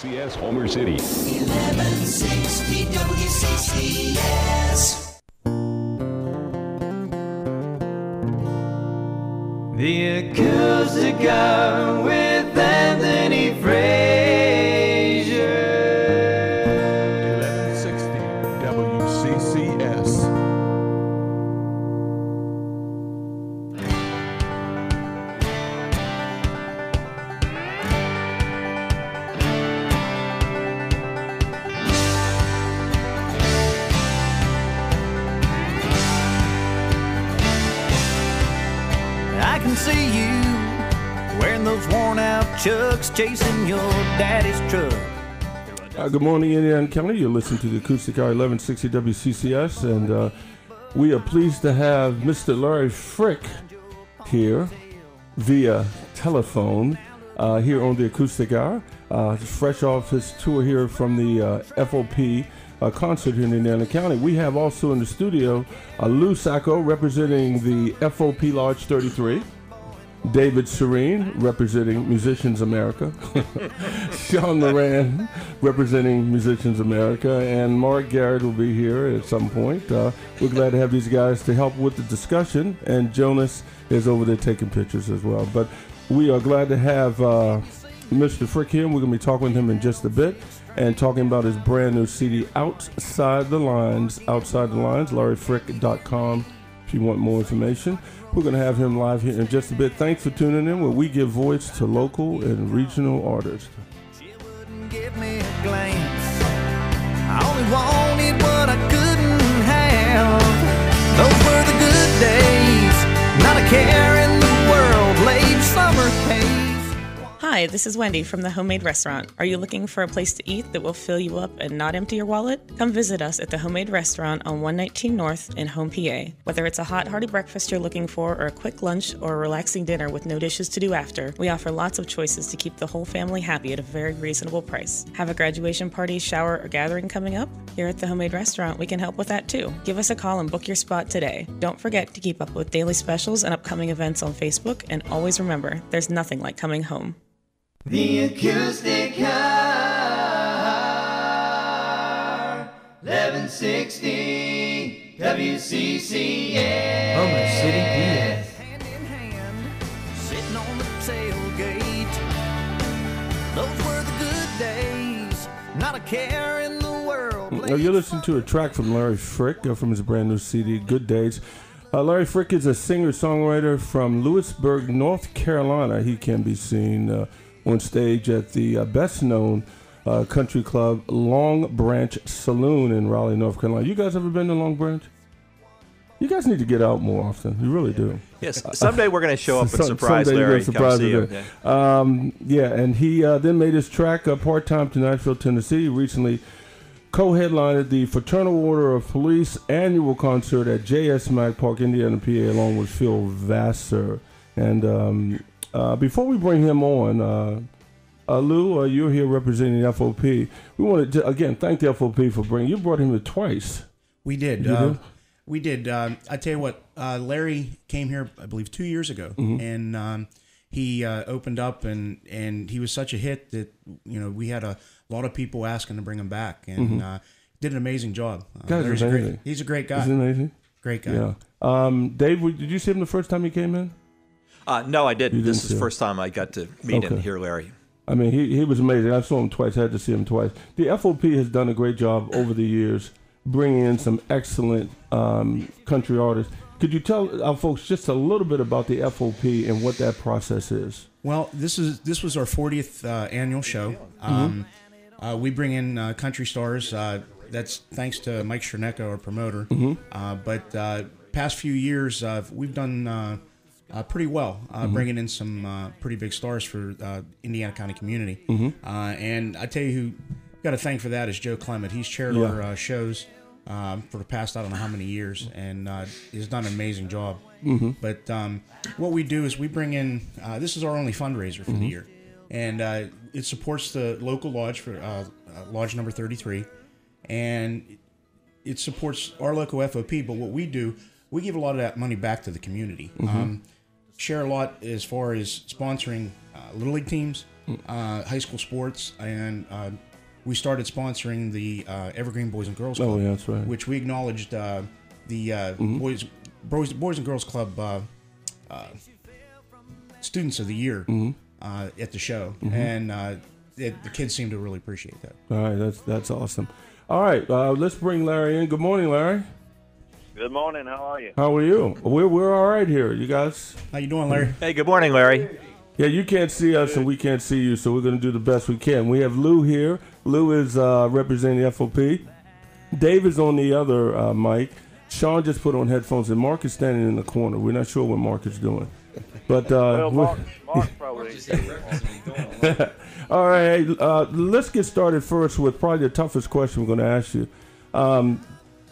WCCS Homer City. 1160 WCCS. The Acoustic Hour with Anthony Frazier. 1160 WCCS. I can see you wearing those worn out chucks, chasing your daddy's truck. Good morning, Indiana County. You're listening to the Acoustic Hour 1160 WCCS, and we are pleased to have Mr. Larry Frick here via telephone here on the Acoustic Hour. Fresh off his tour here from the FOP concert here in Indiana County. We have also in the studio Lou Sacco representing the FOP Lodge 33. David Serene, representing Musicians America. Sean Moran, representing Musicians America. And Mark Garrick will be here at some point. We're glad to have these guys to help with the discussion. And Jonas is over there taking pictures as well. But we are glad to have Mr. Frick here. We're going to be talking with him in just a bit and talking about his brand new CD, Outside the Lines, LarryFrick.com, if you want more information. We're going to have him live here in just a bit. Thanks for tuning in, where we give voice to local and regional artists. She wouldn't give me a glance. I only wanted what I couldn't have. Those were the good days. Not a care in the world. Late summer haze. Hi, this is Wendy from the Homemade Restaurant. Are you looking for a place to eat that will fill you up and not empty your wallet? Come visit us at the Homemade Restaurant on 119 North in Home, PA. Whether it's a hot, hearty breakfast you're looking for, or a quick lunch, or a relaxing dinner with no dishes to do after, we offer lots of choices to keep the whole family happy at a very reasonable price. Have a graduation party, shower, or gathering coming up? Here at the Homemade Restaurant, we can help with that too. Give us a call and book your spot today. Don't forget to keep up with daily specials and upcoming events on Facebook, and always remember, there's nothing like coming home. The Acoustic Hour, 1160 WCCS. Homer City, PA. Hand in hand, sitting on the tailgate. Those were the good days, not a care in the world. You're listening to a track from Larry Frick from his brand new CD, Good Days. Larry Frick is a singer-songwriter from Lewisburg, North Carolina. He can be seen on stage at the best-known country club, Long Branch Saloon in Raleigh, North Carolina. You guys ever been to Long Branch? You guys need to get out more often. You really do. Yes, someday we're going to show up and surprise Larry. Come see him. And he then made his track part-time to Nashville, Tennessee. He recently co-headlined the Fraternal Order of Police annual concert at JS Mack Park, Indiana, PA, along with Phil Vassar. And before we bring him on, Lou, you're here representing the FOP. We want to, again, thank the FOP for bringing you. Brought him here twice. We did. We did. I tell you what, Larry came here, I believe, 2 years ago, and he opened up, and he was such a hit that we had a lot of people asking to bring him back, and did an amazing job. Larry's great. He's a great guy. He's amazing. Great guy. Yeah. Dave, did you see him the first time he came in? No, I didn't. This is the first time I got to meet and hear Larry. I mean, he was amazing. I saw him twice. I had to see him twice. The FOP has done a great job over the years bringing in some excellent country artists. Could you tell our folks just a little bit about the FOP and what that process is? Well, this was our 40th annual show. We bring in country stars. That's thanks to Mike Chernecka, our promoter. But past few years, we've done pretty well, bringing in some pretty big stars for Indiana County community. And I tell you who got to thank for that is Joe Clement. He's chaired our shows for the past I don't know how many years, and he's done an amazing job. But what we do is we bring in, this is our only fundraiser for the year, and it supports the local lodge for Lodge number 33, and it supports our local FOP. But what we do, we give a lot of that money back to the community. Share a lot as far as sponsoring Little League teams, high school sports, and we started sponsoring the Evergreen Boys and Girls Club. Oh, yeah, that's right. Which we acknowledged the Boys and Girls Club Students of the Year at the show, and the kids seem to really appreciate that. All right, that's awesome. All right, let's bring Larry in. Good morning, Larry. Good morning. How are you? How are you? We're all right here. You guys? How you doing, Larry? Hey, good morning, Larry. Yeah, you can't see us and we can't see you, so we're going to do the best we can. We have Lou here. Lou is representing the FOP. Dave is on the other mic. Sean just put on headphones, and Mark is standing in the corner. We're not sure what Mark is doing. But Mark probably. all right, hey, let's get started first with probably the toughest question we're going to ask you.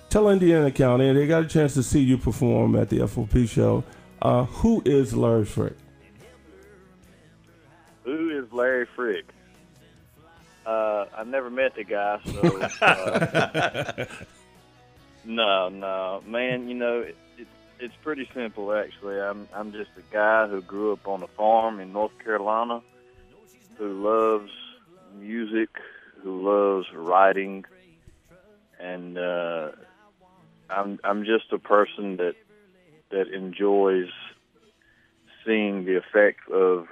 Tell Indiana County, and they got a chance to see you perform at the FOP show. Who is Larry Frick? Who is Larry Frick? I've never met the guy, so no, man. You know, it's pretty simple actually. I'm just a guy who grew up on a farm in North Carolina, who loves music, who loves writing, and I'm just a person that enjoys seeing the effect of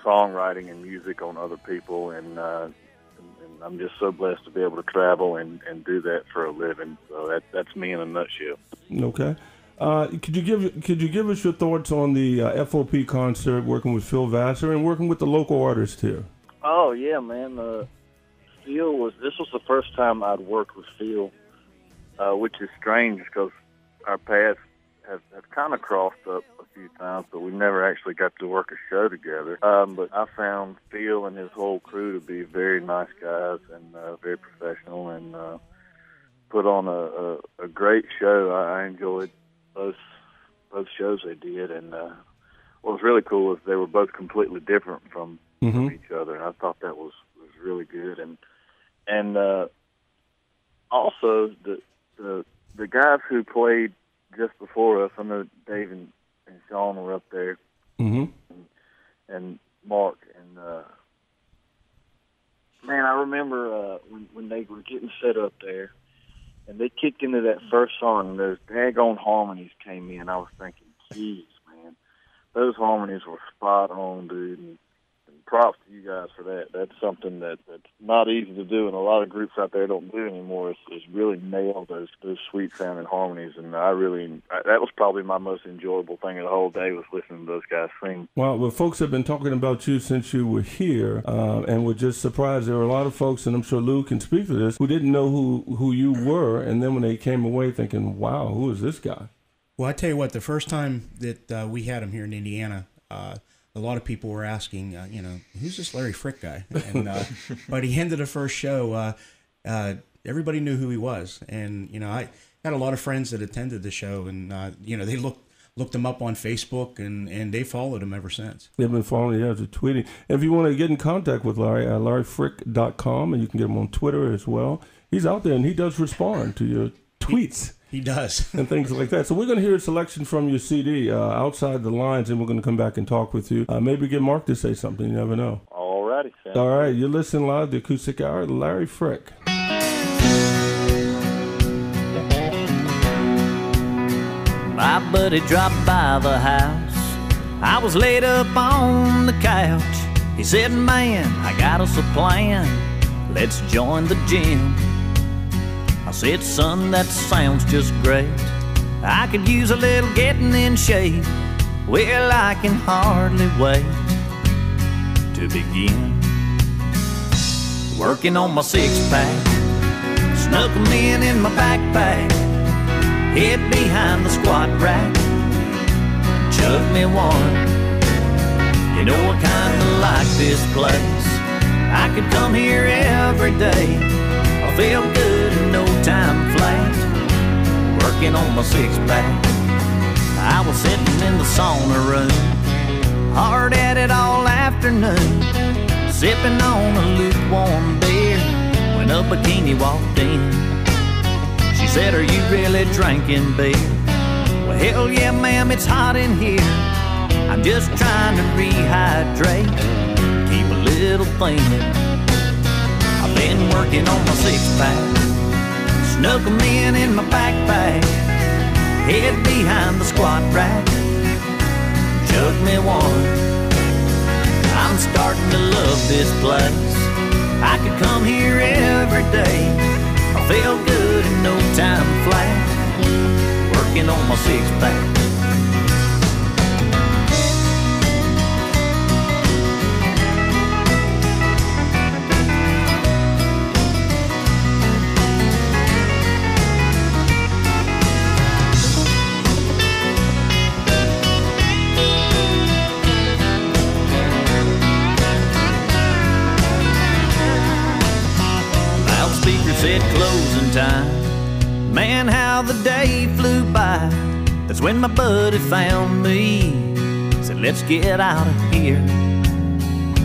songwriting and music on other people, and I'm just so blessed to be able to travel and do that for a living. So that's me in a nutshell. Okay. Could you give us your thoughts on the FOP concert, working with Phil Vassar and working with the local artists here? Oh yeah, man. This was the first time I'd worked with Phil, which is strange because our paths have kind of crossed up a few times, but we never actually got to work a show together. But I found Phil and his whole crew to be very nice guys and very professional, and put on a great show. I enjoyed both shows they did, and what was really cool is they were both completely different from each other, and I thought that was really good. And also the guys who played just before us, I know Dave and Sean were up there, and Mark, and man, I remember when they were getting set up there, and they kicked into that first song, and those daggone harmonies came in. I was thinking, geez, man, those harmonies were spot on, dude, and props to you guys for that. That's something that's not easy to do, and a lot of groups out there don't do anymore, is really nail those sweet sounding harmonies. And that was probably my most enjoyable thing of the whole day, was listening to those guys sing. Well, folks have been talking about you since you were here, and we're just surprised. There were a lot of folks, and I'm sure Lou can speak to this, who didn't know who you were, and then when they came away thinking, wow, who is this guy? Well, I tell you what, the first time that we had him here in Indiana, a lot of people were asking, who's this Larry Frick guy? And by the end of the first show, everybody knew who he was. And I had a lot of friends that attended the show, and they looked him up on Facebook, and they followed him ever since. They've been following, they're tweeting. And if you want to get in contact with Larry, LarryFrick.com, and you can get him on Twitter as well. He's out there, and he does respond to your tweets. He does. And things like that. So we're going to hear a selection from your CD, Outside the Lines, and we're going to come back and talk with you. Maybe get Mark to say something. You never know. All righty, Sam. All right. You're listening live to Acoustic Hour, Larry Frick. My buddy dropped by the house. I was laid up on the couch. He said, man, I got us a plan. Let's join the gym. I said, son, that sounds just great. I could use a little getting in shape. Well, I can hardly wait to begin. Working on my six-pack, snuck 'em in my backpack, hid behind the squat rack, chugged me one. You know, I kinda like this place. I could come here every day. I feel good and no time flat, working on my six-pack. I was sitting in the sauna room, hard at it all afternoon, sipping on a lukewarm beer, when a bikini walked in. She said, are you really drinking beer? Well, hell yeah, ma'am, it's hot in here. I'm just trying to rehydrate, keep thin. I've been working on my six-pack, snuck 'em in my backpack, head behind the squat rack, chug me one. I'm starting to love this place. I could come here every day. I feel good in no time flat, working on my six-pack. Said closing time. Man, how the day flew by. That's when my buddy found me. Said, let's get out of here.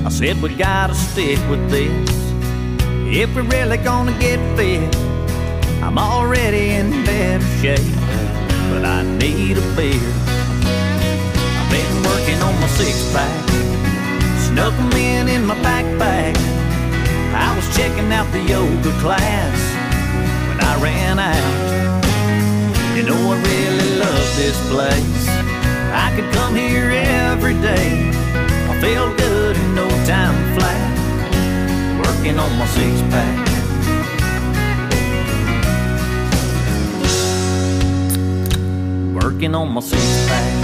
I said, we gotta stick with this. If we're really gonna get fit, I'm already in better shape, but I need a beer. I've been working on my six-pack, snuck 'em in my backpack. I was checking out the yoga class when I ran out. You know I really love this place. I could come here every day. I feel good in no time flat, working on my six-pack. Working on my six-pack.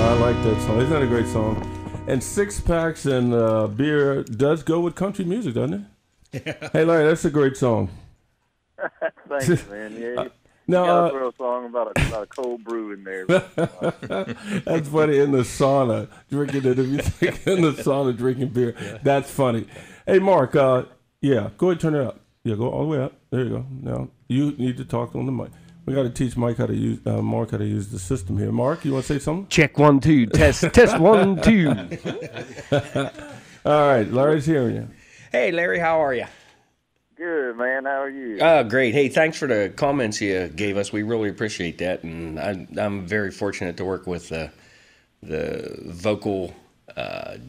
I like that song. Isn't that a great song? And six-packs and beer does go with country music, doesn't it? Yeah. Hey, Larry, that's a great song. Thanks, man. Yeah, now, you gotta throw a song about a cold brew in there. That's funny. In the sauna, drinking it. If you think in the sauna, drinking beer, that's funny. Hey, Mark. Yeah, go ahead, and turn it up. Yeah, go all the way up. There you go. Now you need to talk on the mic. We got to teach Mark how to use the system here. Mark, you want to say something? Check 1 2 test 1 2. All right, Larry's hearing you. Hey, Larry, how are you? Good, man. How are you? Great. Hey, thanks for the comments you gave us. We really appreciate that, and I'm very fortunate to work with the vocal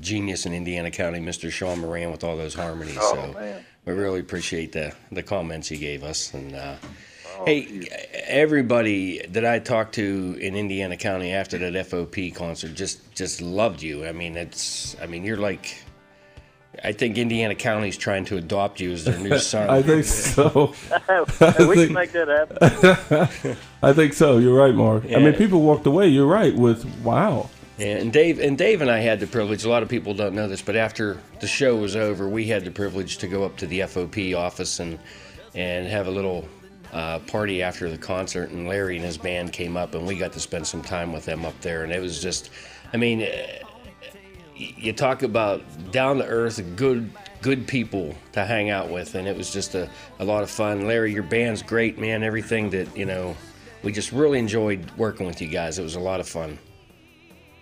genius in Indiana County, Mr. Sean Moran, with all those harmonies. Oh, so man. We really appreciate the comments you gave us, and. Hey, everybody that I talked to in Indiana County after that FOP concert just loved you. I mean, you're like, I think Indiana County's trying to adopt you as their new son. I think so. We can make that happen. I think so. You're right, Mark. Yeah. I mean, people walked away. You're right with wow. Yeah, and Dave and I had the privilege. A lot of people don't know this, but after the show was over, we had the privilege to go up to the FOP office and have a little party after the concert, and Larry and his band came up, and we got to spend some time with them up there, and it was just, I mean, you talk about down-to-earth, good people to hang out with, and it was just a lot of fun. Larry, your band's great, man. Everything that, we just really enjoyed working with you guys. It was a lot of fun.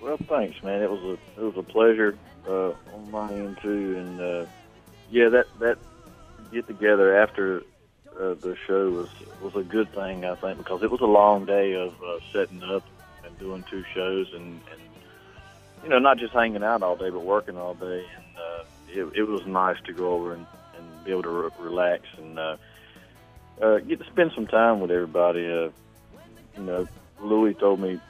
Well, thanks, man. It was a pleasure on my end too, and that get together after the show was a good thing, I think, because it was a long day of setting up and doing two shows, and not just hanging out all day, but working all day, and it was nice to go over and be able to relax and get to spend some time with everybody. Louis told me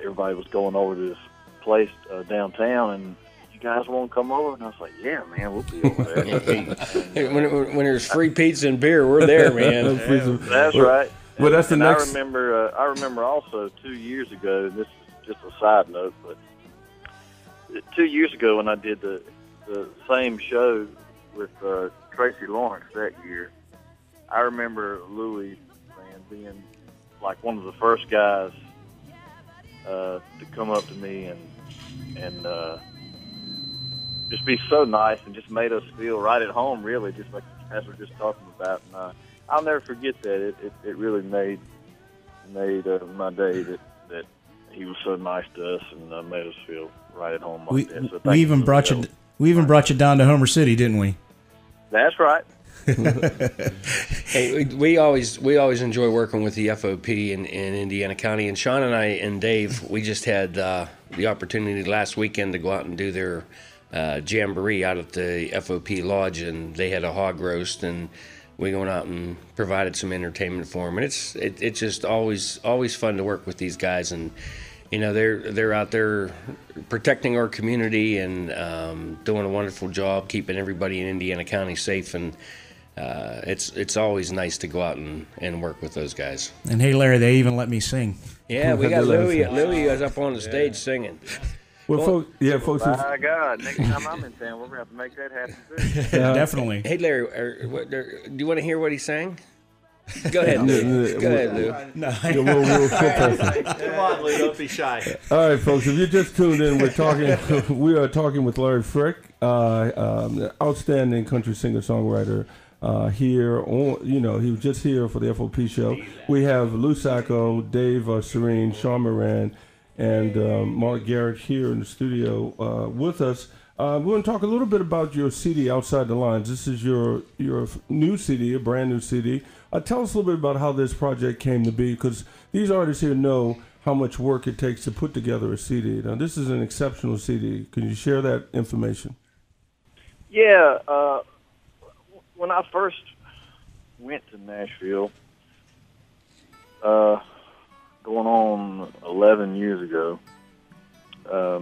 everybody was going over to this place downtown, and you guys want to come over? And I was like, yeah, man, we'll be over there. When there's free pizza and beer, we're there, man. That's right. Well, that's the next. I remember also 2 years ago. This is just a side note, but 2 years ago when I did the same show with Tracy Lawrence that year, I remember Louis, man, being like one of the first guys to come up to me and just be so nice and just made us feel right at home, really, just like as we're just talking about. And I'll never forget that. It really made my day that he was so nice to us and made us feel right at home. We even brought you down to Homer City, didn't we? That's right. Hey, we always enjoy working with the FOP in Indiana County, and Sean and I and Dave, we just had the opportunity last weekend to go out and do their jamboree out at the FOP Lodge, and they had a hog roast, and we went out and provided some entertainment for them, and it's just always fun to work with these guys, and you know they're out there protecting our community and doing a wonderful job keeping everybody in Indiana County safe, and it's always nice to go out and work with those guys. And hey, Larry, they even let me sing. Yeah, we got Louie was up on the stage singing. Well, folks. My God, next time I'm in town, we're going to have to make that happen, too. Definitely. Hey, Larry, do you want to hear what he sang? Go ahead, Lou. Go ahead, Lou. No. Come on, Lou, don't be shy. All right, folks, if you just tuned in, we are talking with Larry Frick, outstanding country singer-songwriter here. He was just here for the FOP show. We have Lou Sacco, Dave Serene, Sean Moran, and Mark Garrick here in the studio with us. We're going to talk a little bit about your CD, Outside the Lines. This is your new CD, a brand new CD. Tell us a little bit about how this project came to be, because these artists here know how much work it takes to put together a CD. Now, this is an exceptional CD. Can you share that information? Yeah. When I first went to Nashville, going on 11 years ago, I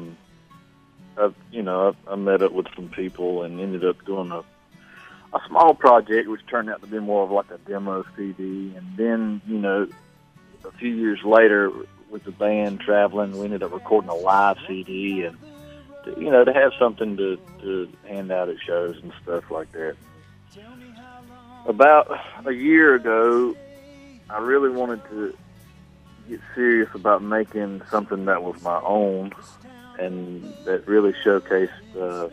met up with some people and ended up doing a small project, which turned out to be more of like a demo CD. And then, a few years later, with the band traveling, we ended up recording a live CD, and to have something to hand out at shows and stuff like that. About a year ago, I really wanted to get serious about making something that was my own and that really showcased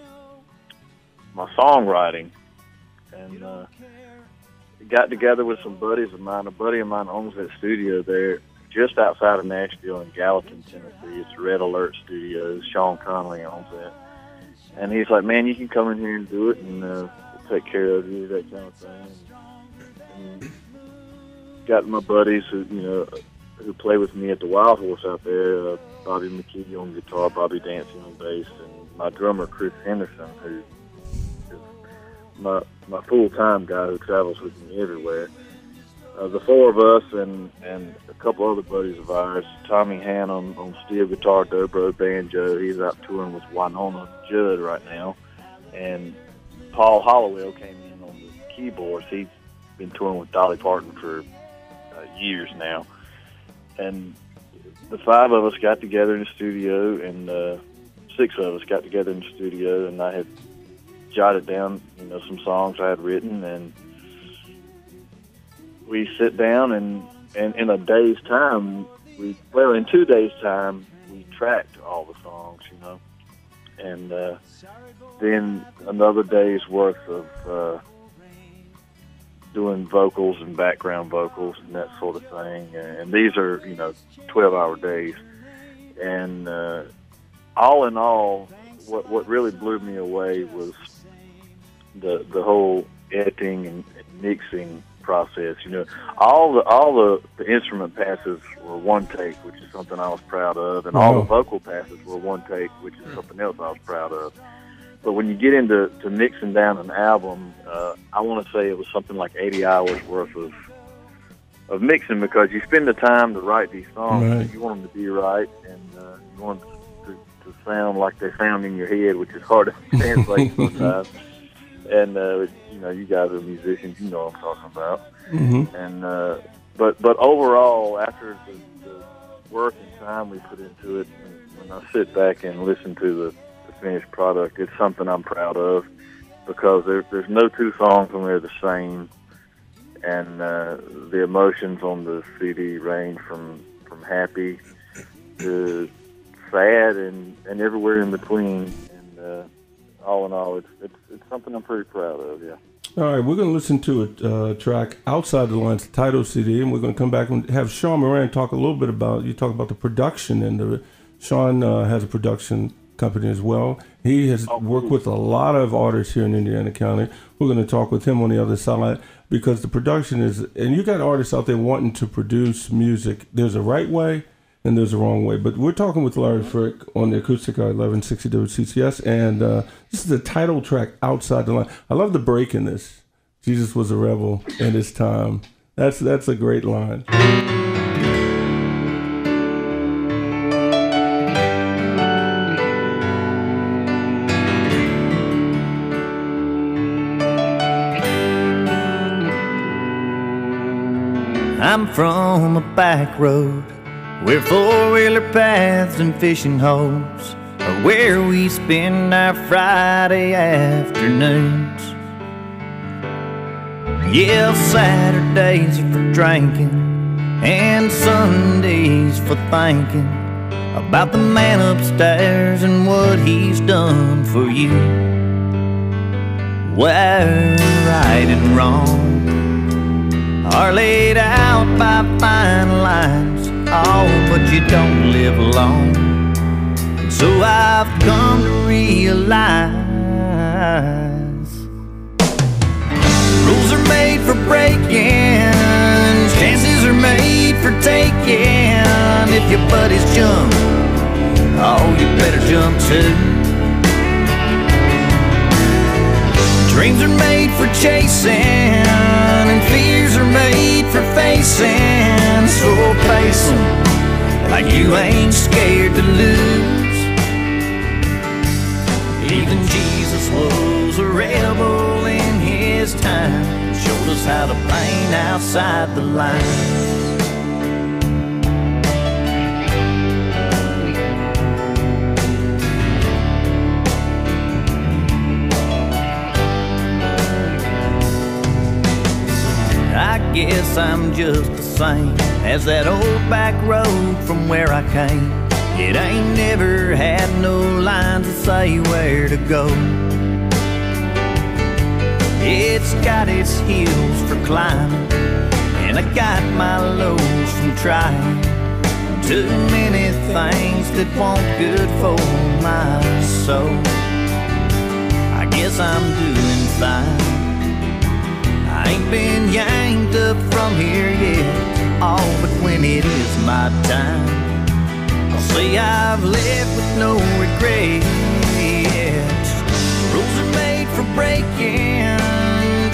my songwriting. And got together with some buddies of mine. A buddy of mine owns that studio there just outside of Nashville in Gallatin, Tennessee. It's Red Alert Studios. Sean Connolly owns that. And he's like, man, you can come in here and do it, and we'll take care of you, that kind of thing. And got my buddies who play with me at the Wild Horse out there, Bobby McKee on guitar, Bobby Dancy on bass, and my drummer, Chris Henderson, who is my full-time guy who travels with me everywhere. The four of us and a couple other buddies of ours, Tommy Hannum on steel guitar, dobro, banjo. He's out touring with Winona Judd right now. And Paul Hollowell came in on the keyboards. He's been touring with Dolly Parton for years now. And the five of us got together in the studio, and six of us got together in the studio, and I had jotted down, some songs I had written, and we sit down and in a day's time, in 2 days' time, we tracked all the songs, and then another day's worth of doing vocals and background vocals and that sort of thing. And these are, 12-hour days. And all in all, what really blew me away was the whole editing and mixing process. All the instrument passes were one take, which is something I was proud of, and all the vocal passes were one take, which is something else I was proud of. But when you get into mixing down an album, I want to say it was something like 80 hours worth of mixing, because you spend the time to write these songs. Right. You want them to be right, and you want them to sound like they sound in your head, which is hard to translate sometimes. And you guys are musicians, you know what I'm talking about. Mm-hmm. And but overall, after the work and time we put into it, and when I sit back and listen to the finished product, it's something I'm proud of, because there's no two songs on there the same, and the emotions on the CD range from happy to sad and everywhere in between. And all in all, it's something I'm pretty proud of. Yeah. All right, we're going to listen to a track, Outside the Lines, the title CD, and we're going to come back and have Sean Moran talk a little bit about the production, and Sean has a production company as well. He has worked with a lot of artists here in Indiana County. We're going to talk with him on the other side because the production is, and you got artists out there wanting to produce music. There's a right way and there's a wrong way. But we're talking with Larry Frick on the Acoustic Hour 1160 WCCS, and this is the title track, Outside the Line. I love the break in this. Jesus was a rebel in his time. That's a great line. I'm from a back road where four-wheeler paths and fishing holes are where we spend our Friday afternoons. Yeah, Saturdays are for drinking and Sundays for thinking about the man upstairs and what he's done for you. Where right and wrong are laid out by fine lines. Oh, but you don't live long. So I've come to realize rules are made for breaking, chances are made for taking. If your buddies jump, oh, you better jump too. Dreams are made for chasing, and fears are made for facing. So face 'em like you ain't scared to lose. Even Jesus was a rebel in his time, showed us how to paint outside the lines. I guess I'm just the same as that old back road from where I came. It ain't never had no lines to say where to go. It's got its hills for climbing, and I got my lows from trying too many things that won't good for my soul. I guess I'm doing fine. I ain't been yanked up from here yet. Oh, but when it is my time, I'll say I've lived with no regrets. Rules are made for breaking,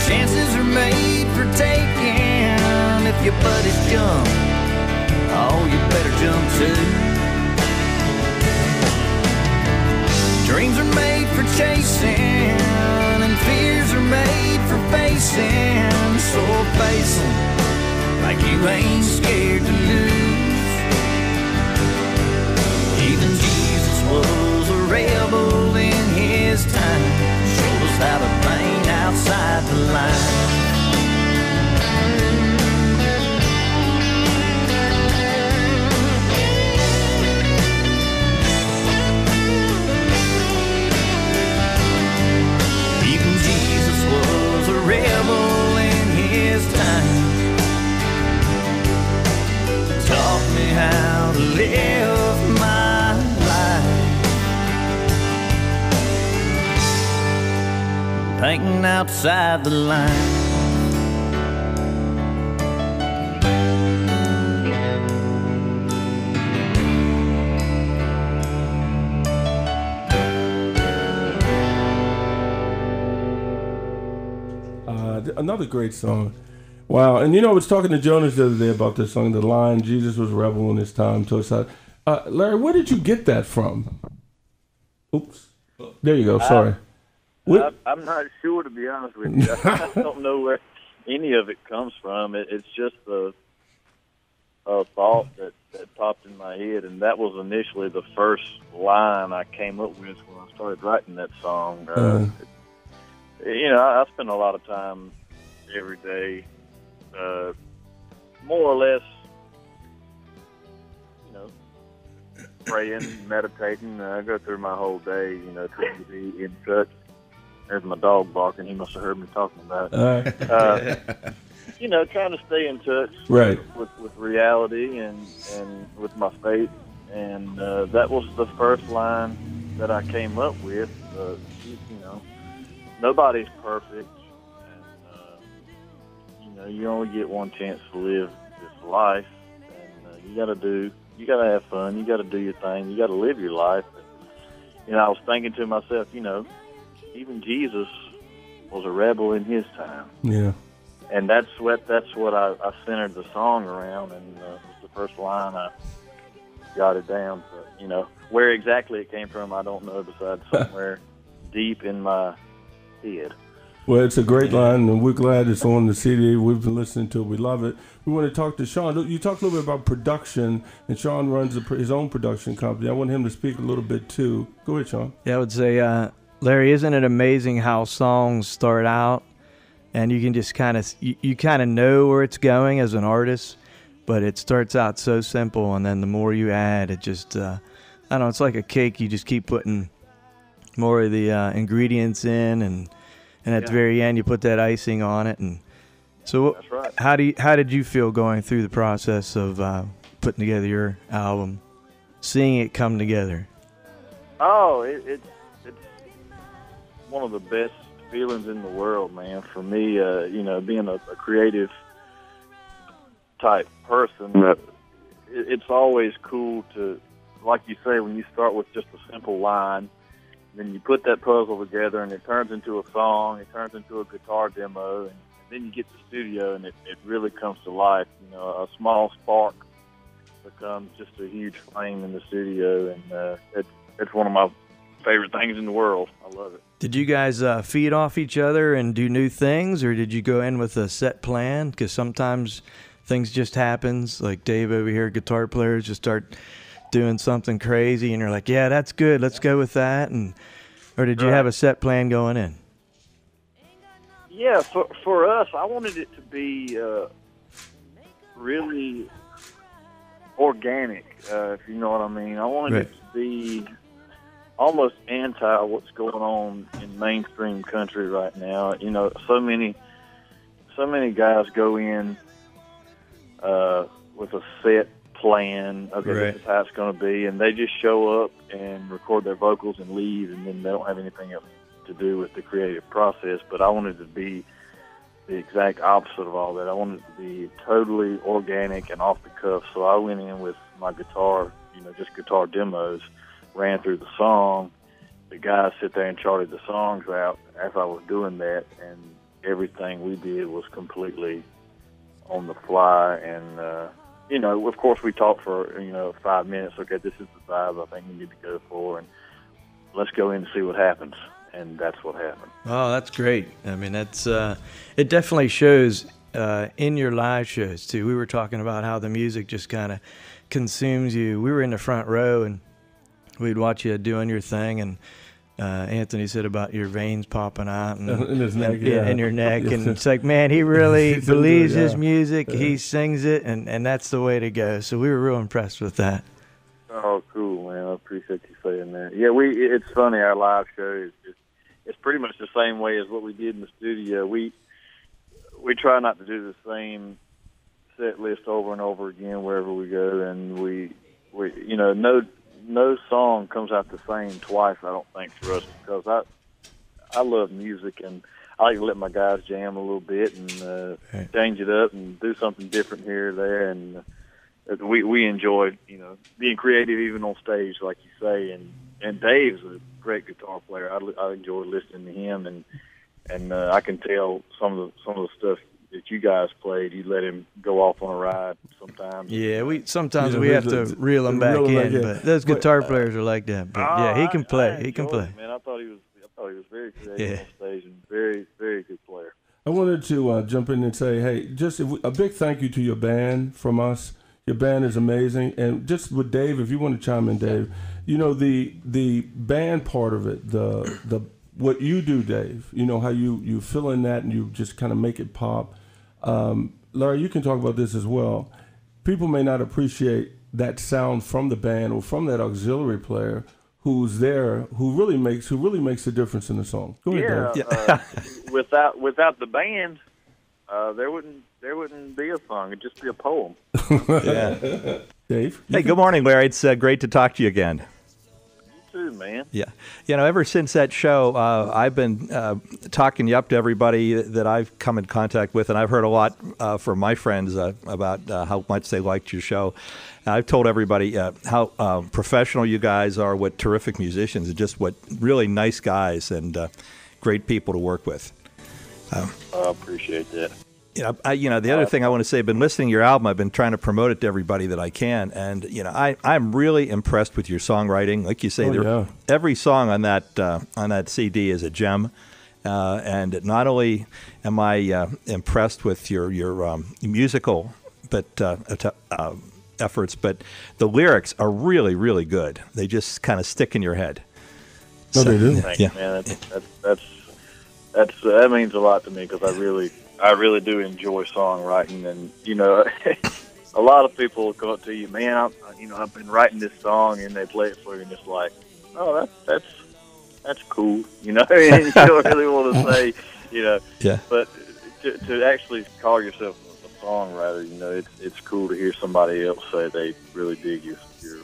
chances are made for taking. If your buddies jump, oh, you better jump too. Dreams are made for chasing, and fears are made for facing. So face 'em like you ain't scared to lose. Even Jesus was a rebel in his time, showed us how to paint outside the line. Even Jesus was a rebel in his time, taught me how to live my life, painting outside the line. Another great song. Wow. And I was talking to Jonas the other day about this song, the line, Jesus was a rebel in his time. Larry, where did you get that from? Oops. There you go. Sorry. I'm not sure, to be honest with you. I don't know where any of it comes from. It's just a thought that popped in my head, and that was initially the first line I came up with when I started writing that song. I spend a lot of time every day, more or less, praying, meditating. I go through my whole day, trying to be in touch. There's my dog barking. He must have heard me talking about it. Trying to stay in touch with reality and with my faith. And that was the first line that I came up with. Nobody's perfect, and you only get one chance to live this life, and you gotta have fun. You gotta do your thing. You gotta live your life. And, I was thinking to myself, even Jesus was a rebel in his time. Yeah. And that's what I centered the song around, and it was the first line I jotted down. But, where exactly it came from, I don't know, besides somewhere deep in my head. Well, it's a great line, and we're glad it's on the CD. We've been listening to it. We love it. We want to talk to Sean. You talked a little bit about production, and Sean runs his own production company. I want him to speak a little bit, too. Go ahead, Sean. Yeah, I would say, Larry, isn't it amazing how songs start out, and you can just kind of you kind of know where it's going as an artist, but it starts out so simple, and then the more you add, it just, I don't know, it's like a cake. You just keep putting more of the ingredients in, and at the very end, you put that icing on it. And so, that's right. How did you feel going through the process of putting together your album, seeing it come together? Oh, it's one of the best feelings in the world, man. For me, being a creative type person, it's always cool to, like you say, when you start with just a simple line, then you put that puzzle together and it turns into a song, it turns into a guitar demo, and then you get to the studio and it really comes to life. A small spark becomes just a huge flame in the studio, and it's one of my favorite things in the world. I love it. Did you guys feed off each other and do new things, or did you go in with a set plan? Because sometimes things just happens. Like Dave over here, guitar players just start doing something crazy, and you're like, yeah, that's good, let's go with that. Or did you have a set plan going in? Yeah, for us, I wanted it to be really organic, if you know what I mean. I wanted it to be almost anti what's going on in mainstream country right now. So many guys go in with a set plan. Okay, this is how it's going to be, and they just show up and record their vocals and leave, and then they don't have anything else to do with the creative process. But I wanted to be the exact opposite of all that. I wanted it to be totally organic and off the cuff. So I went in with my guitar, just guitar demos, ran through the song. The guys sit there and charted the songs out as I was doing that, and everything we did was completely on the fly. And of course, we talked for 5 minutes. Okay, this is the vibe I think we need to go for, and let's go in and see what happens. And that's what happened. Oh, that's great. I mean, that's it definitely shows in your live shows too. We were talking about how the music just kind of consumes you. We were in the front row, and we'd watch you doing your thing, and Anthony said about your veins popping out and in his neck, in your neck, and it's like, man, he really believes his music. He sings it, and that's the way to go. So we were real impressed with that. Oh, cool, man! I appreciate you saying that. Yeah, it's funny. Our live show it's pretty much the same way as what we did in the studio. We try not to do the same set list over and over again wherever we go, and we no song comes out the same twice, I don't think, for us, because I love music, and I like to let my guys jam a little bit and change it up and do something different here or there, and we enjoy being creative even on stage, like you say. And Dave's a great guitar player. I enjoy listening to him, and I can tell some of the stuff that you guys played, you let him go off on a ride sometimes. Yeah, we have to reel him back in, but those guitar players are like that. But yeah, he can play. He can play. Man, I thought he was very creative on stage, and very, very good player. I wanted to jump in and say, hey, just a big thank you to your band from us. Your band is amazing, and just with Dave, if you want to chime in, Dave, the band part of it, the what you do, Dave, how you fill in that and you just kind of make it pop. Larry, you can talk about this as well. People may not appreciate that sound from the band or from that auxiliary player who's there, who really makes a difference in the song. Go ahead, Dave. Without the band, there wouldn't be a song. It'd just be a poem. Yeah. Dave? Hey, good morning, Larry. It's great to talk to you again. too, man. Yeah. Ever since that show, I've been talking you up to everybody that I've come in contact with, and I've heard a lot from my friends about how much they liked your show. I've told everybody how professional you guys are, what terrific musicians, and just what really nice guys and great people to work with. I appreciate that. The other thing I want to say, I've been listening to your album. I've been trying to promote it to everybody that I can, and I'm really impressed with your songwriting. Like you say, every song on that CD is a gem, and not only am I impressed with your musical efforts, but the lyrics are really, really good. They just kind of stick in your head. No, they do. Thanks, man. That means a lot to me because I really do enjoy songwriting, and a lot of people will come up to you, man. I've been writing this song, and they play it for you, and it's like, oh, that's cool, and you don't really want to say, Yeah. But to actually call yourself a songwriter, it's cool to hear somebody else say they really dig your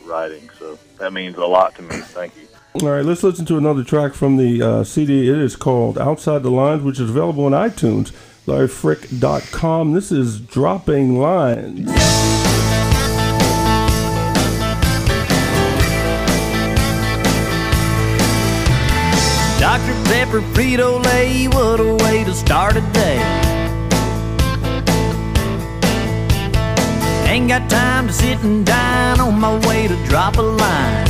writing. So that means a lot to me. Thank you. All right, let's listen to another track from the CD. It is called Outside the Lines, which is available on iTunes. LarryFrick.com. This is Dropping Lines. Dr. Pepper, Frito-Lay, what a way to start a day. Ain't got time to sit and dine, on my way to drop a line.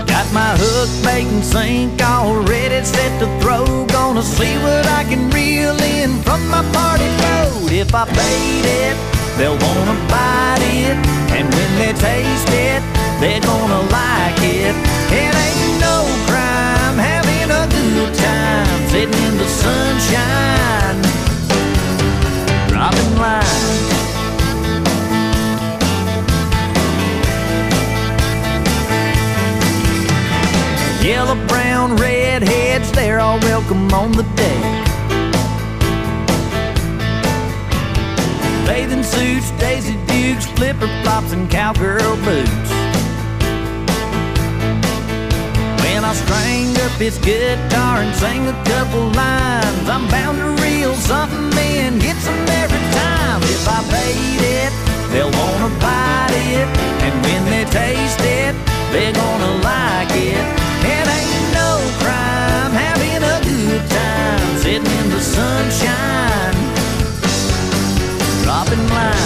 Got my hook, bait, and sink already set to throw. Gonna see what I can reel in from my party boat. If I bait it, they'll wanna bite it, and when they taste it, they're gonna like it. It ain't no crime having a good time, sitting in the sunshine, dropping lines. Yellow, brown, redheads, they're all welcome on the deck. Bathing suits, Daisy Dukes, flipper-flops, and cowgirl boots. When I string up his guitar and sing a couple lines, I'm bound to reel something in, get some every time. If I bait it, they'll wanna bite it, and when they taste it, they're gonna like it. It ain't no crime having a good time, sitting in the sunshine, dropping lines.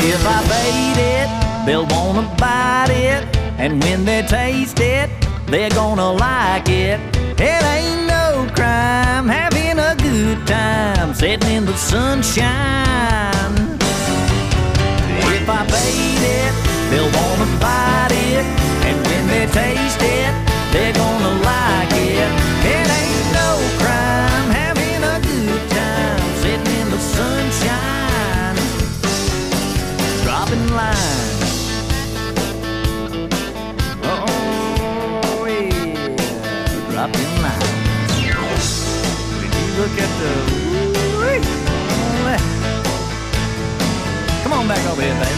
If I bait it, they'll wanna bite it, and when they taste it, they're gonna like it. It ain't no crime having a good time, sitting in the sunshine. If I bait it, they'll wanna bite it, and when they taste it, they're gonna like it. It ain't no crime having a good time, sitting in the sunshine, dropping lines. Oh yeah, dropping lines. When you look at the come on back over here, baby.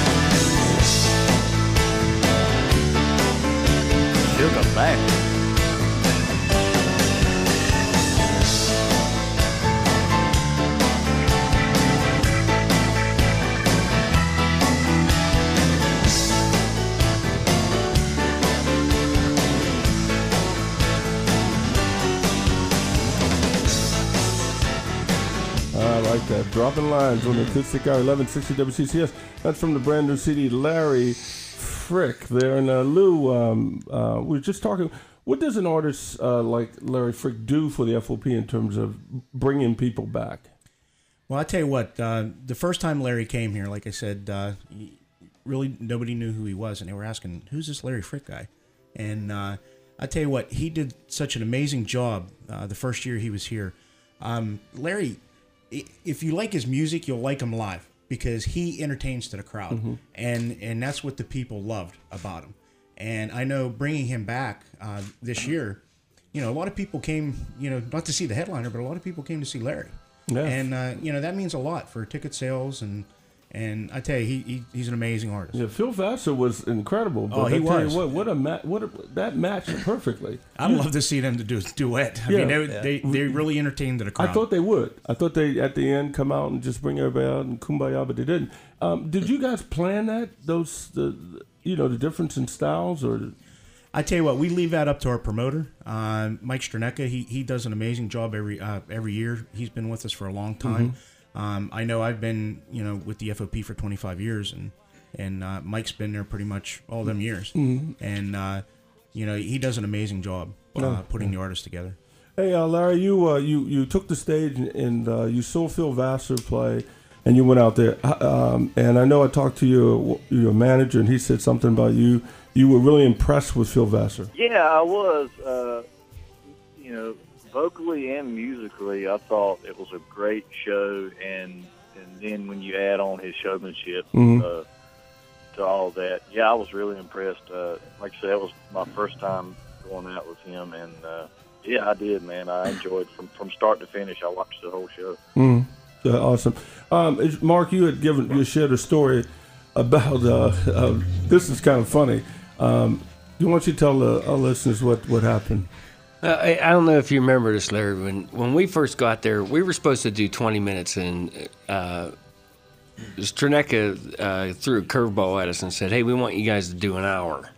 Sugar back. I like that. Dropping Lines on the Acoustic Hour 1160 WCCS. That's from the brand new CD, Larry Frick there. And Lou, we were just talking, what does an artist like Larry Frick do for the FOP in terms of bringing people back? Well, I tell you what, the first time Larry came here, like I said, really nobody knew who he was, and they were asking, who's this Larry Frick guy? And I tell you what, he did such an amazing job the first year he was here. Larry, if you like his music, you'll like him live. because he entertains to the crowd, and that's what the people loved about him. And I know bringing him back this year, a lot of people came, not to see the headliner, but a lot of people came to see Larry. Yeah. And that means a lot for ticket sales, and I tell you, he's an amazing artist. Yeah, Phil Vassar was incredible. But he was. That matched perfectly. I'd love to see them to do a duet. I mean, they really entertained the crowd. I thought they would. I thought they at the end come out and just bring everybody out and kumbaya, but they didn't. Did you guys plan that? The difference in styles, or? I tell you what, we leave that up to our promoter, Mike Sternecka. He does an amazing job every year. He's been with us for a long time. I know I've been with the FOP for 25 years, and Mike's been there pretty much all them years. And he does an amazing job putting the artists together. Hey, Larry, you took the stage and you saw Phil Vassar play, and you went out there. And I know I talked to your manager, and he said something about you. You were really impressed with Phil Vassar. Yeah, I was. Vocally and musically, I thought it was a great show. And then when you add on his showmanship to all that, I was really impressed. Like I said, that was my first time going out with him, and I did, man. I enjoyed from start to finish. I watched the whole show. Awesome. Mark, you shared a story about this is kind of funny. Why don't you tell our listeners what happened? I don't know if you remember this, Larry. When we first got there, we were supposed to do 20 minutes, and Sternecka threw a curveball at us and said, "Hey, we want you guys to do an hour."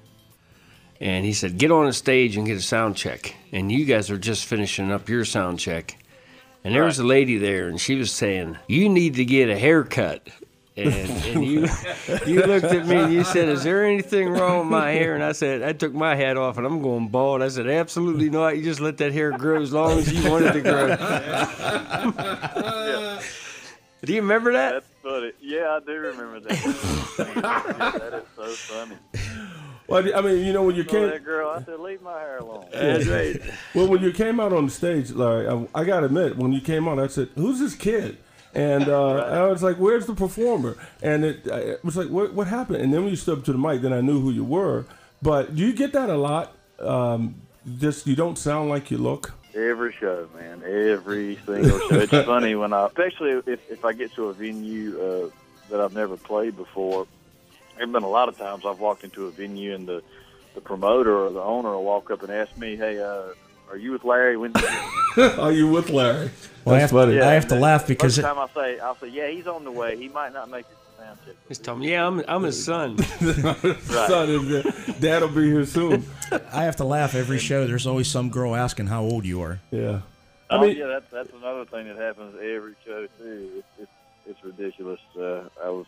And he said, "Get on the stage and get a sound check." And you guys are just finishing up your sound check. And there was a lady there, and she was saying, "You need to get a haircut." And you looked at me and you said, "Is there anything wrong with my hair?" And I said, I took my hat off and I'm going bald. I said, "Absolutely not. You just let that hair grow as long as you want it to grow." Do you remember that? That's funny. Yeah, I do remember that. That is so funny. Well, I mean, when you came, that girl, I said, "Leave my hair alone." That's right. Well, when you came out on the stage, Larry, I got to admit, when you came on, I said, "Who's this kid?" And I was like, "Where's the performer?" And it was like, what happened? And then when you stood up to the mic, then I knew who you were. But do you get that a lot? Just you don't sound like you look? Every show, man. Every single show. It's funny especially if I get to a venue that I've never played before. There have been a lot of times I've walked into a venue and the promoter or the owner will walk up and ask me, "Hey, are you with Larry? When Are you with Larry?" Well, I have to laugh because first time I'll say, "Yeah, he's on the way. He might not make it to sound check." He's telling me, "Yeah, I'm his son." Son is Dad'll be here soon. I have to laugh every show. There's always some girl asking how old you are. Yeah. That's another thing that happens every show too. It's ridiculous. I was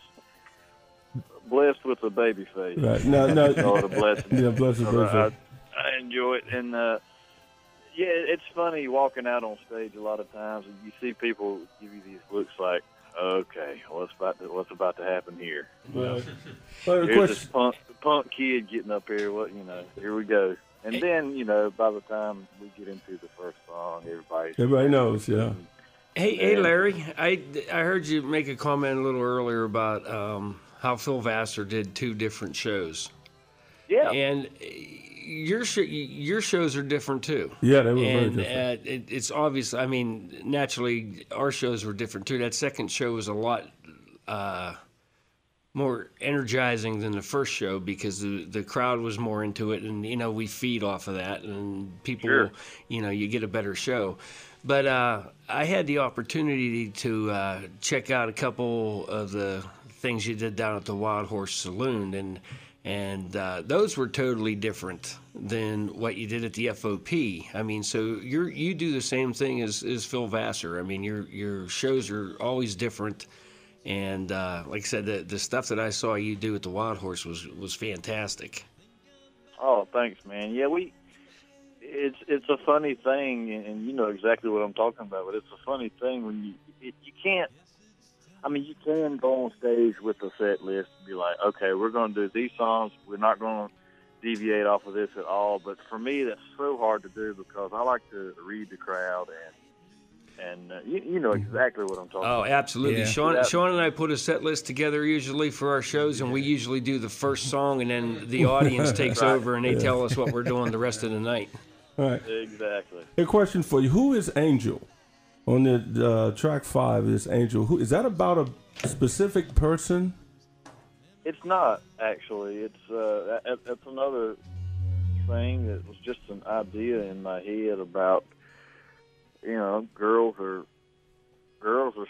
blessed with a baby face. Right. No. What a blessing. Yeah, blessed with a baby face. I enjoy it, and it's funny walking out on stage a lot of times, and you see people give you these looks like, "Okay, what's about to happen here?" Right. Here's this punk kid getting up here. Here we go. And then by the time we get into the first song, everybody knows. Yeah. Hey, Larry, I heard you make a comment a little earlier about how Phil Vassar did two different shows. Yeah. And your shows are different too. Yeah, they were very different. It's obvious. I mean, naturally, our shows were different too. That second show was a lot more energizing than the first show because the crowd was more into it, and we feed off of that, and people, sure. You get a better show. But I had the opportunity to check out a couple of the things you did down at the Wild Horse Saloon, and those were totally different than what you did at the FOP. I mean, so you do the same thing as Phil Vassar. I mean, your shows are always different, and like I said, the stuff that I saw you do at the Wild Horse was fantastic. Oh, thanks, man. Yeah, it's a funny thing, and you know exactly what I'm talking about. But it's a funny thing when you can't. I mean, you can go on stage with a set list and be like, okay, we're going to do these songs. We're not going to deviate off of this at all. But for me, that's so hard to do because I like to read the crowd And you know exactly what I'm talking about. Oh, absolutely. Yeah. Sean and I put a set list together usually for our shows, and we usually do the first song, and then the audience takes over, and they tell us what we're doing the rest of the night. All right. Exactly. A question for you: who is Angel? On the track 5 is Angel. Who is that about? A specific person? It's not actually. It's that's another thing that was just an idea in my head about, you know, girls are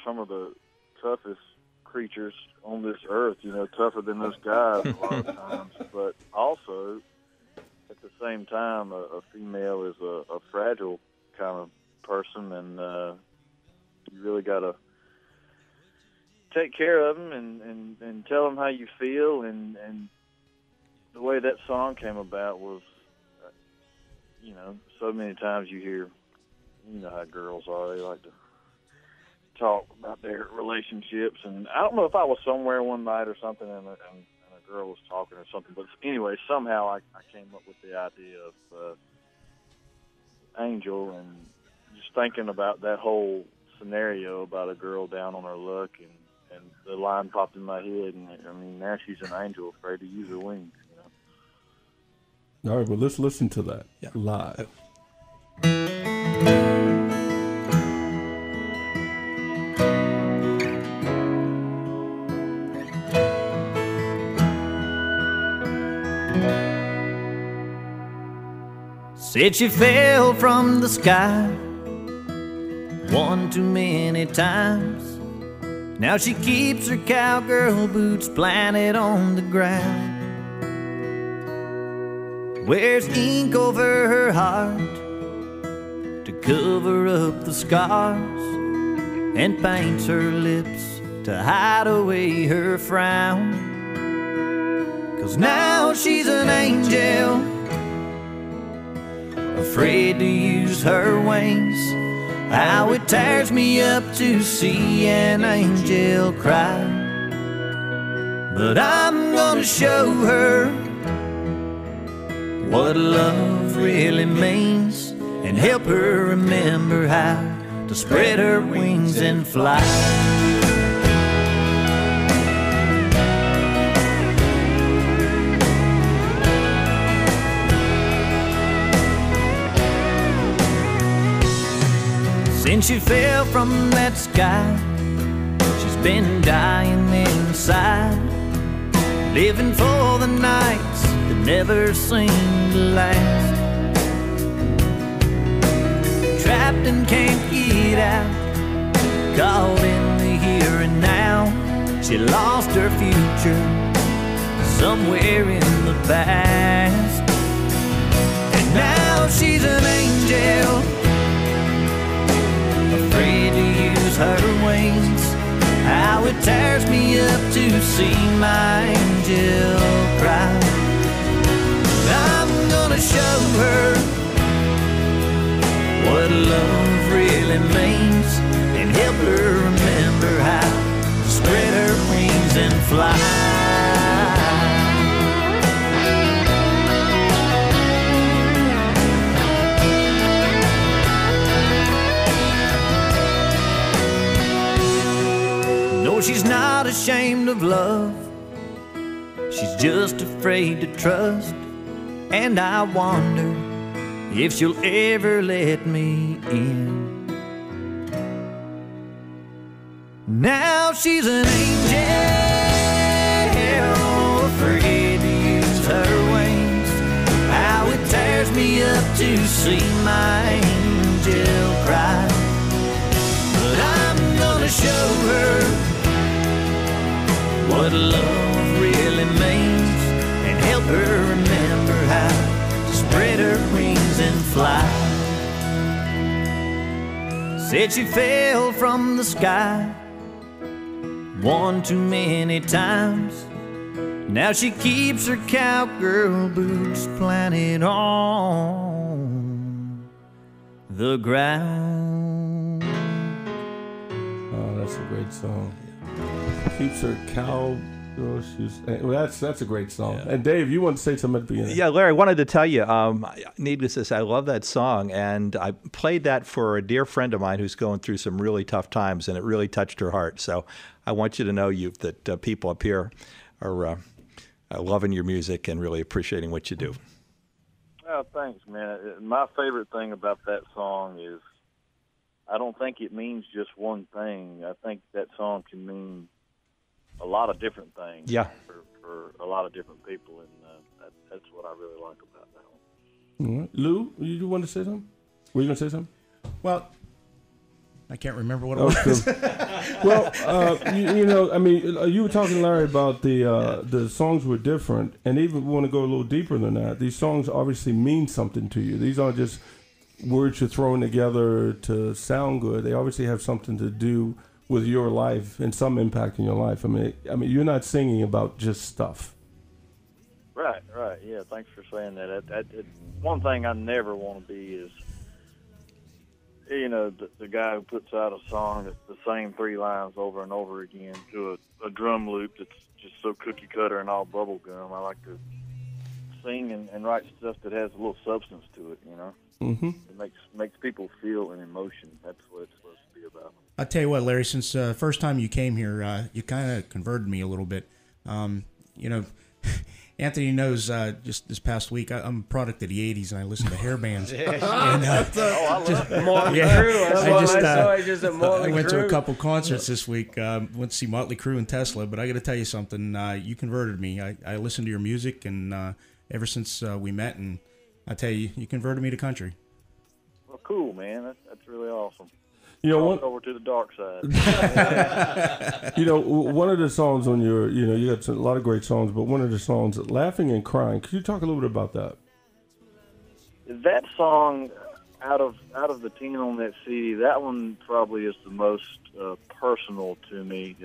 some of the toughest creatures on this earth. You know, tougher than us guys a lot of times. But also, at the same time, a female is a fragile kind of person, and you really got to take care of them and tell them how you feel. And the way that song came about was, you know, so many times you hear, you know how girls are. They like to talk about their relationships. And I don't know if I was somewhere one night or something and a girl was talking or something. But anyway, somehow I came up with the idea of Angel, and just thinking about that whole scenario about a girl down on her luck, and the line popped in my head, and I mean, now she's an angel afraid to use her wings. You know? All right, well, let's listen to that live. Said she fell from the sky one too many times. Now she keeps her cowgirl boots planted on the ground. Wears ink over her heart to cover up the scars, and paints her lips to hide away her frown. 'Cause now she's an angel, afraid to use her wings. How it tears me up to see an angel cry. But I'm gonna show her what love really means, and help her remember how to spread her wings and fly. Since she fell from that sky, she's been dying inside, living for the nights that never seem to last. Trapped and can't get out, caught in the here and now. She lost her future somewhere in the past, and now she's an angel, afraid to use her wings. How it tears me up to see my angel cry. I'm gonna show her what love really means, and help her remember how to spread her wings and fly. She's not ashamed of love, she's just afraid to trust. And I wonder if she'll ever let me in. Now she's an angel, afraid to use her wings. How it tears me up to see my angel cry. But I'm gonna show her what love really means, and help her remember how to spread her wings and fly. Said she fell from the sky one too many times. Now she keeps her cowgirl boots planted on the ground. Oh, that's a great song. Keeps her cow Well, that's a great song. Yeah. And Dave, you want to say something at the beginning? Yeah, Larry, I wanted to tell you, needless to say, I love that song, and I played that for a dear friend of mine who's going through some really tough times, and it really touched her heart. So I want you to know that people up here are loving your music and really appreciating what you do. Oh, thanks, man. My favorite thing about that song is I don't think it means just one thing. I think that song can mean a lot of different things for a lot of different people, and that's what I really like about that one. All right. Lou, you want to say something? Were you going to say something? Well, I can't remember what it was. Well, I mean, you were talking, Larry, about the songs were different, and even want to go a little deeper than that. These songs obviously mean something to you. These aren't just words you're throwing together to sound good. They obviously have something to do with your life and some impact in your life. I mean, you're not singing about just stuff. Right. Yeah, thanks for saying that. One thing I never want to be is, the guy who puts out a song that's the same 3 lines over and over again to a drum loop that's just so cookie cutter and all bubble gum. I like to sing and write stuff that has a little substance to it, Mm-hmm. It makes people feel an emotion. That's what it's supposed to be about. I'll tell you what, Larry, since the first time you came here, you kind of converted me a little bit. Anthony knows just this past week, I'm a product of the 80s, and I listen to hair bands. I love Motley Crue. I went to a couple concerts this week. Went to see Motley Crue and Tesla, but I got to tell you something. You converted me. I listened to your music, and ever since we met, and I tell you, you converted me to country. Well, cool, man. That's really awesome. Over to the dark side. One of the songs on your, you got a lot of great songs, but one of the songs, Laughing and Crying, could you talk a little bit about that? That song, out of the 10 on that CD, that one probably is the most personal to me.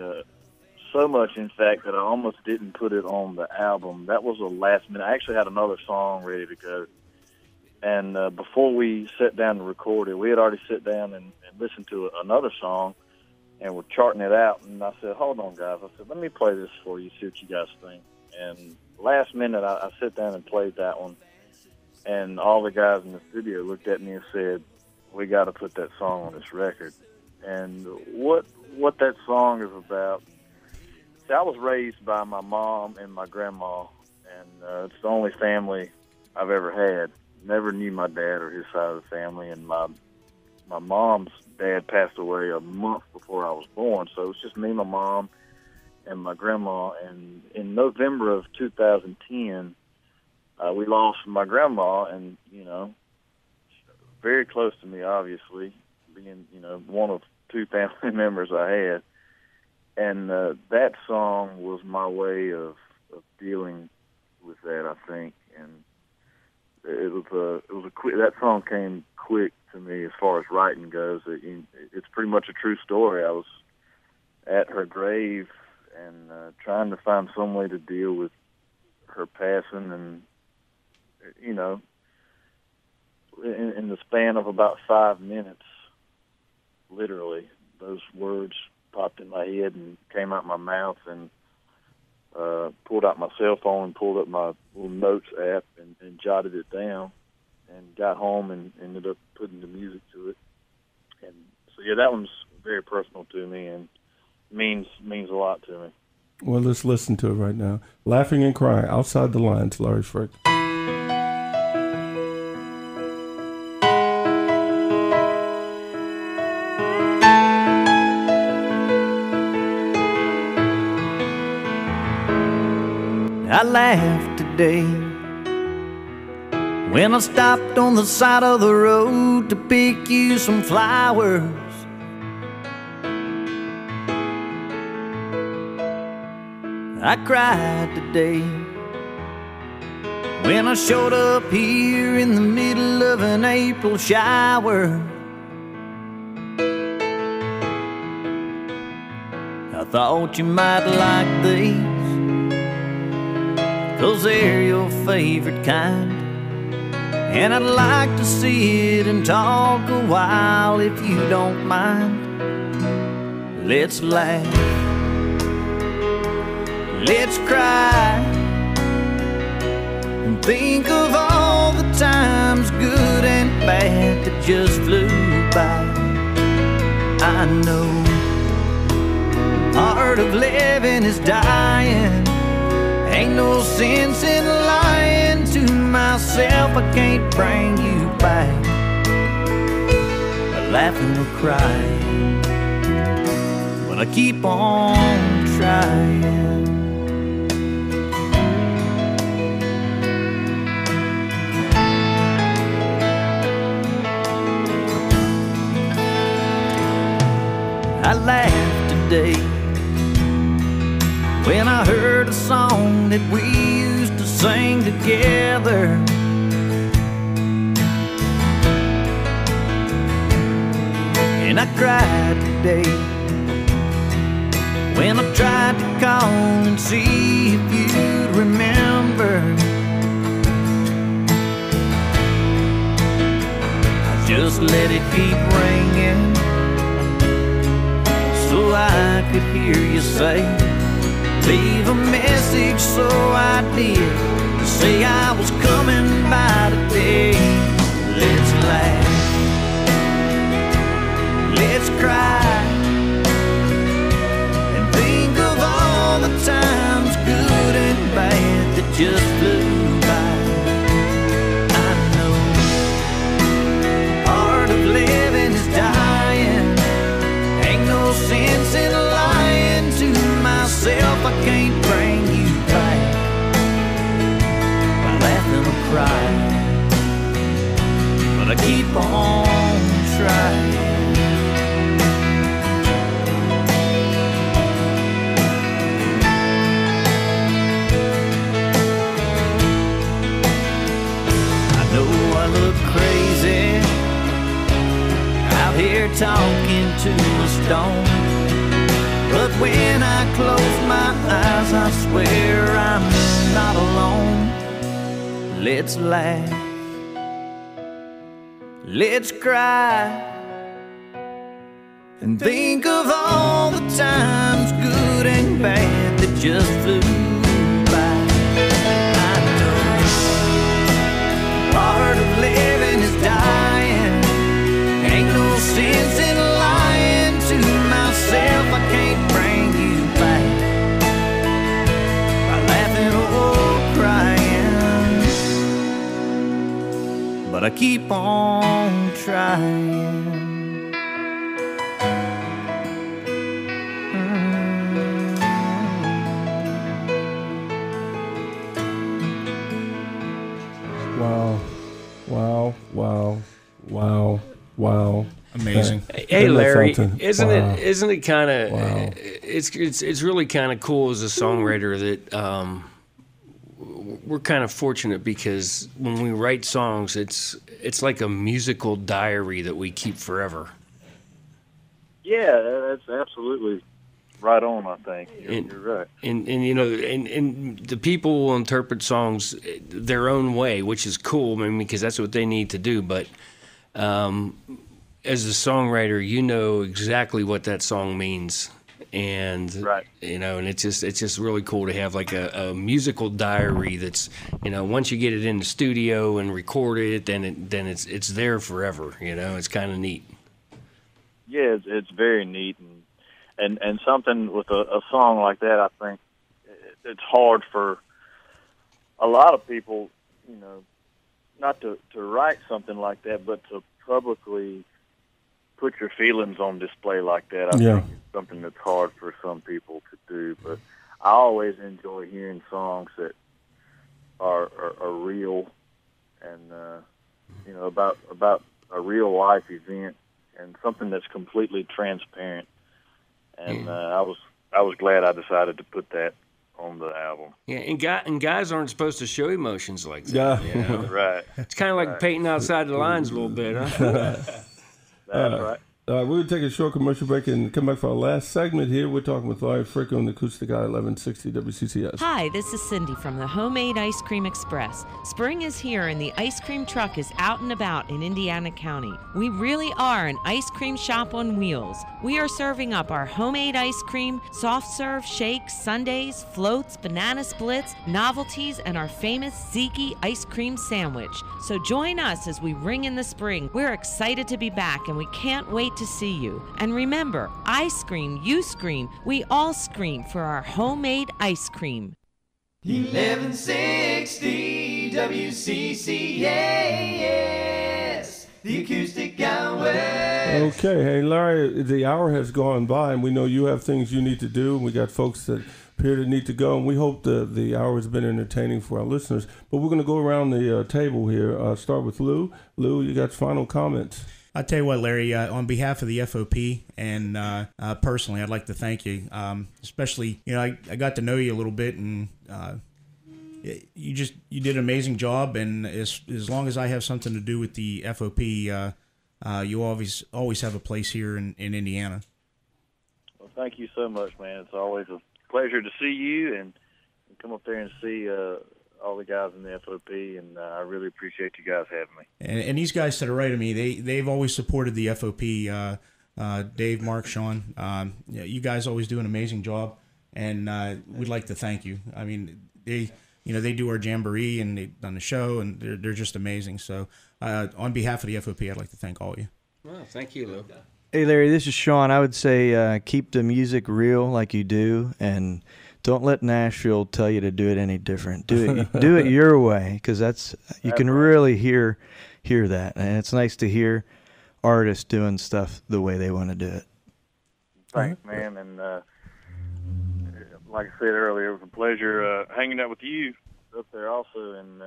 So much, in fact, that I almost didn't put it on the album. That was a last minute. I actually had another song ready to go. And before we sat down to record it, we had already sat down and listened to another song, and we're charting it out. And I said, hold on, guys. I said, let me play this for you, see what you guys think. And last minute, I sat down and played that one. And all the guys in the studio looked at me and said, we got to put that song on this record. And what that song is about, see, I was raised by my mom and my grandma, and it's the only family I've ever had. Never knew my dad or his side of the family, and my mom's dad passed away a month before I was born, so it was just me, my mom, and my grandma. And in November of 2010, we lost my grandma, and very close to me, obviously, being one of 2 family members I had. And that song was my way of dealing with that, I think. And it was a quick. That song came quick to me as far as writing goes. It's pretty much a true story. I was at her grave and trying to find some way to deal with her passing, and in the span of about 5 minutes, literally, those words popped in my head and came out my mouth, and pulled out my cell phone and pulled up my little notes app and jotted it down, and got home and ended up putting the music to it. And so, yeah, that one's very personal to me and means a lot to me. Well, let's listen to it right now. Laughing and Crying, Outside the Lines, Larry Frick. I laughed today when I stopped on the side of the road to pick you some flowers. I cried today when I showed up here in the middle of an April shower. I thought you might like these, 'cause they're your favorite kind, and I'd like to sit and talk a while if you don't mind. Let's laugh, let's cry and think of all the times, good and bad, that just flew by. I know art of living is dying. Ain't no sense in lying to myself. I can't bring you back, laughing or crying, but I keep on trying. I laughed today when I heard a song that we used to sing together. And I cried today when I tried to call and see if you'd remember. I just let it keep ringing so I could hear you say, leave a message, so I did. Say I was coming by today. Let's laugh, let's cry, and think of all the times, good and bad, that just flew by. I know art of living is dying. Ain't no sense in lying to myself. I can't bring you back by laughing or crying, but I keep on trying. I know I look crazy out here talking to a stone, but when I close my eyes, I swear I'm not alone. Let's laugh, let's cry, and think of all the times, good and bad, that just flew by. I know part of living is dying. Ain't no sense in lying to myself. I can't bring you back by laughing or crying, but I keep on trying. Wow, wow, wow, wow, wow. Amazing. Hey Larry, something? isn't Wow. it kind of Wow. it's really kind of cool as a songwriter that we're kind of fortunate, because when we write songs, it's like a musical diary that we keep forever. Yeah, that's absolutely right on, I think. You're right. And you know, and the people will interpret songs their own way, which is cool, I mean, because that's what they need to do. But as a songwriter, you know exactly what that song means, and Right. you know, and it's just really cool to have like a musical diary that's, you know, once you get it in the studio and record it, then it's there forever. You know, it's kind of neat. Yeah, it's very neat, and something with a song like that, I think it's hard for a lot of people, you know, not to write something like that, but to publicly put your feelings on display like that. I think it's something that's hard for some people to do, but I always enjoy hearing songs that are real and you know, about a real life event and something that's completely transparent. And I was glad I decided to put that on the album. Yeah, and guys aren't supposed to show emotions like that. Yeah. You know? Right. It's kind of like painting outside the lines a little bit, huh? That's right. We're going to take a short commercial break and come back for our last segment here. We're talking with Larry Frick on the Acoustic Hour 1160 WCCS. Hi, this is Cindy from the Homemade Ice Cream Express. Spring is here and the ice cream truck is out and about in Indiana County. We really are an ice cream shop on wheels. We are serving up our homemade ice cream, soft serve, shakes, sundaes, floats, banana splits, novelties, and our famous Ziki ice cream sandwich. So join us as we ring in the spring. We're excited to be back and we can't wait to see you. And remember, I scream, you scream, we all scream for our homemade ice cream. 1160 WCCS, the Acoustic Hour. Okay, hey Larry, the hour has gone by, and we know you have things you need to do. And we got folks that appear to need to go, and we hope the hour has been entertaining for our listeners. But we're going to go around the table here. Start with Lou. Lou, you got final comments? I'll tell you what, Larry, on behalf of the FOP and personally, I'd like to thank you. Especially, I got to know you a little bit, and you did an amazing job. And as long as I have something to do with the FOP, you always have a place here in Indiana. Well, thank you so much, man. It's always a pleasure to see you and come up there and see all the guys in the FOP, and I really appreciate you guys having me. And these guys to the right of me, they've always supported the FOP. Dave, Mark, Sean, you guys always do an amazing job, and we'd like to thank you. I mean, they do our jamboree and they on the show, and they're just amazing. So, on behalf of the FOP, I'd like to thank all of you. Well, thank you, Lou. Hey, Larry, this is Sean. I would say keep the music real like you do, and don't let Nashville tell you to do it any different. Do it your way, because you can really hear that, and it's nice to hear artists doing stuff the way they want to do it. Thanks, man, and like I said earlier, it was a pleasure hanging out with you up there also, and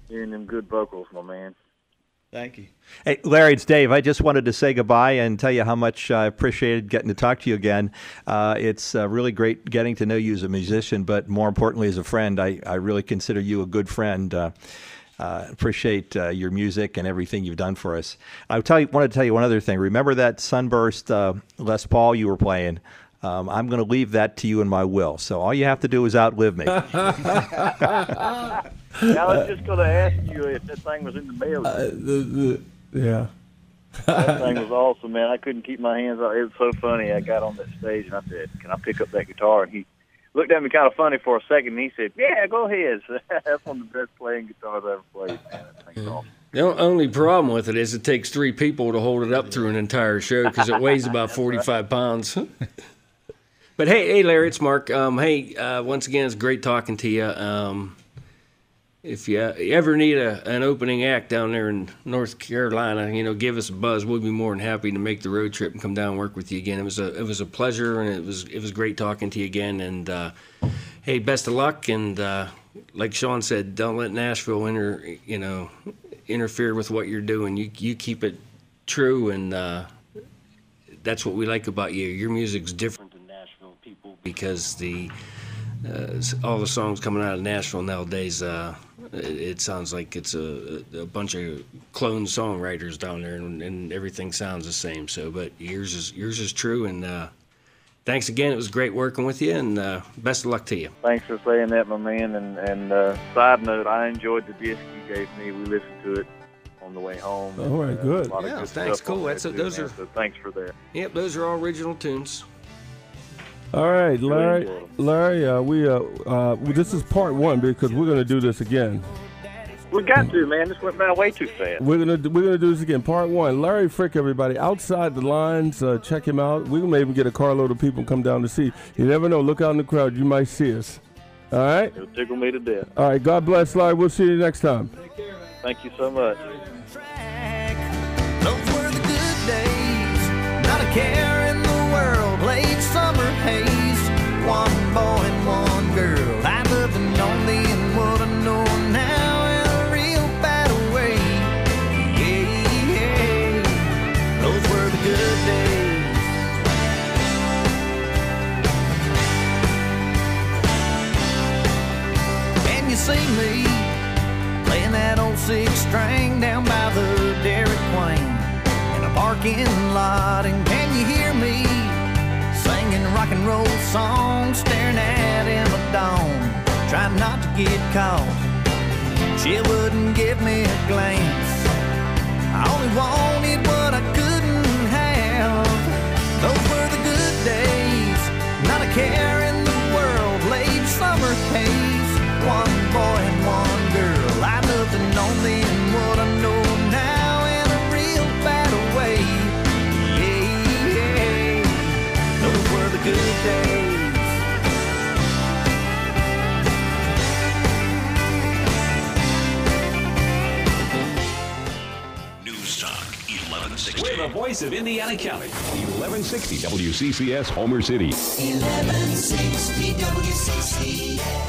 hearing them good vocals, my man. Thank you. Hey, Larry, it's Dave. I just wanted to say goodbye and tell you how much I appreciated getting to talk to you again. It's really great getting to know you as a musician, but more importantly as a friend. I really consider you a good friend. Appreciate your music and everything you've done for us. Want to tell you one other thing. Remember that Sunburst Les Paul you were playing? I'm going to leave that to you in my will. So all you have to do is outlive me. I was just going to ask you if that thing was in the mail. Yeah. That thing was awesome, man. I couldn't keep my hands off. It was so funny. I got on that stage and I said, "Can I pick up that guitar?" And he looked at me kind of funny for a second, and he said, "Yeah, go ahead." So that's one of the best playing guitars I ever played, man. That thing's awesome. The only problem with it is it takes 3 people to hold it up through an entire show because it weighs about 45 pounds. But hey, Larry, it's Mark. Once again, it's great talking to you. If you ever need an opening act down there in North Carolina, give us a buzz. We'll be more than happy to make the road trip and come down and work with you again. It was a pleasure, and it was great talking to you again. And hey, best of luck. And like Sean said, don't let Nashville interfere with what you're doing. You keep it true, and that's what we like about you. Your music's different than Nashville people because all the songs coming out of Nashville nowadays, it sounds like it's a bunch of clone songwriters down there, and everything sounds the same. So, but yours is true, and thanks again. It was great working with you, and best of luck to you. Thanks for saying that, my man. And side note, I enjoyed the disc you gave me. We listened to it on the way home. All right, good. Yeah, thanks. Cool. So thanks for that. Yep, those are all original tunes. All right, Larry. This is part 1 because we're going to do this again. We got to, man. This went by way too fast. We're gonna do this again. Part 1. Larry Frick, everybody. Outside the lines, check him out. We may even get a carload of people come down to see. You never know. Look out in the crowd. You might see us. All right? It'll tickle me to death. All right. God bless, Larry. We'll see you next time. Thank you so much. Those were the good days. Not a care in the world. Late summer haze. One boy and one girl. I loved and only and what I know now in a real bad way. Yeah. Those were the good days. And you see me playing that old 6-string down by the Garrick Plain in a park parking lot. And can you hear me singing rock and roll songs, staring at Emma Dawn, trying not to get caught? She wouldn't give me a glance. I only wanted what I couldn't have. Those were the good days, not a care in the world. Late summer haze, one boy and one girl. I'd love to know then what I know now in a real bad way. Yeah, those were the good days. We're the voice of Indiana County. 1160 WCCS Homer City. 1160 WCCS.